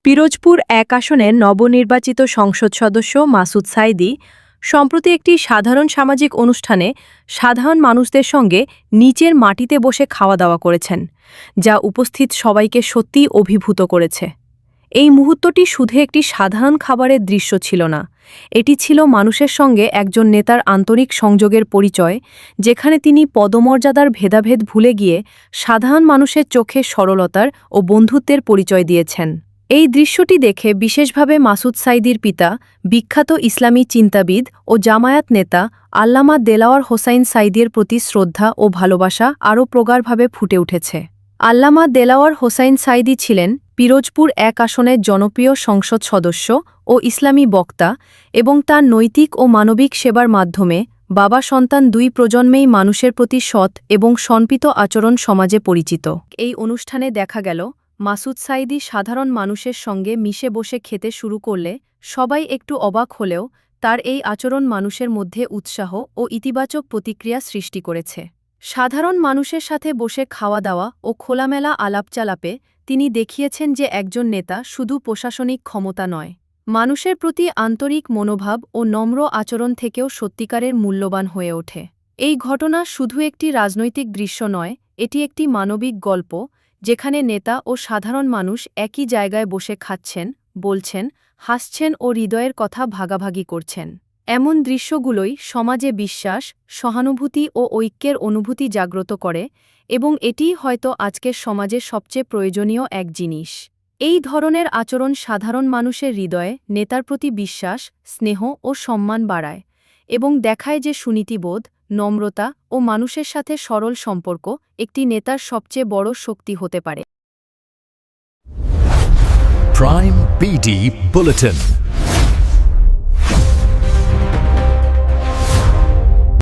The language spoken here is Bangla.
পিরোজপুর ১ আসনের নবনির্বাচিত সংসদ সদস্য মাসুদ সাঈদী সম্প্রতি একটি সাধারণ সামাজিক অনুষ্ঠানে সাধারণ মানুষদের সঙ্গে নিচের মাটিতে বসে খাওয়া দাওয়া করেছেন, যা উপস্থিত সবাইকে সত্যিই অভিভূত করেছে। এই মুহূর্তটি শুধু একটি সাধারণ খাবারের দৃশ্য ছিল না, এটি ছিল মানুষের সঙ্গে একজন নেতার আন্তরিক সংযোগের পরিচয়, যেখানে তিনি পদমর্যাদার ভেদাভেদ ভুলে গিয়ে সাধারণ মানুষের চোখে সরলতার ও বন্ধুত্বের পরিচয় দিয়েছেন। এই দৃশ্যটি দেখে বিশেষভাবে মাসুদ সাঈদীর পিতা, বিখ্যাত ইসলামী চিন্তাবিদ ও জামায়াত নেতা আল্লামা দেলাওয়ার হোসাইন সাঈদীর প্রতি শ্রদ্ধা ও ভালোবাসা আরও প্রগাঢ়ভাবে ফুটে উঠেছে। আল্লামা দেলাওয়ার হোসাইন সাঈদী ছিলেন পিরোজপুর ১ আসনের জনপ্রিয় সংসদ সদস্য ও ইসলামী বক্তা, এবং তার নৈতিক ও মানবিক সেবার মাধ্যমে বাবা সন্তান দুই প্রজন্মেই মানুষের প্রতি সৎ এবং সম্পিত আচরণ সমাজে পরিচিত। এই অনুষ্ঠানে দেখা গেল, মাসুদ সাঈদী সাধারণ মানুষের সঙ্গে মিশে বসে খেতে শুরু করলে সবাই একটু অবাক হলেও তার এই আচরণ মানুষের মধ্যে উৎসাহ ও ইতিবাচক প্রতিক্রিয়া সৃষ্টি করেছে। সাধারণ মানুষের সাথে বসে খাওয়া দাওয়া ও খোলামেলা আলাপচালাপে তিনি দেখিয়েছেন যে একজন নেতা শুধু প্রশাসনিক ক্ষমতা নয়, মানুষের প্রতি আন্তরিক মনোভাব ও নম্র আচরণ থেকেও সত্যিকারের মূল্যবান হয়ে ওঠে। এই ঘটনা শুধু একটি রাজনৈতিক দৃশ্য নয়, এটি একটি মানবিক গল্প, যেখানে নেতা ও সাধারণ মানুষ একই জায়গায় বসে খাচ্ছেন, বলছেন, হাসছেন ও হৃদয়ের কথা ভাগাভাগি করছেন। এমন দৃশ্যগুলোই সমাজে বিশ্বাস, সহানুভূতি ও ঐক্যের অনুভূতি জাগ্রত করে, এবং এটিই হয়তো আজকের সমাজে সবচেয়ে প্রয়োজনীয় এক জিনিস। এই ধরনের আচরণ সাধারণ মানুষের হৃদয়ে নেতার প্রতি বিশ্বাস, স্নেহ ও সম্মান বাড়ায়, এবং দেখায় যে সুনীতিবোধ, নম্রতা ও মানুষের সাথে সরল সম্পর্ক একটি নেতার সবচেয়ে বড় শক্তি হতে পারে। Prime BD Bulletin.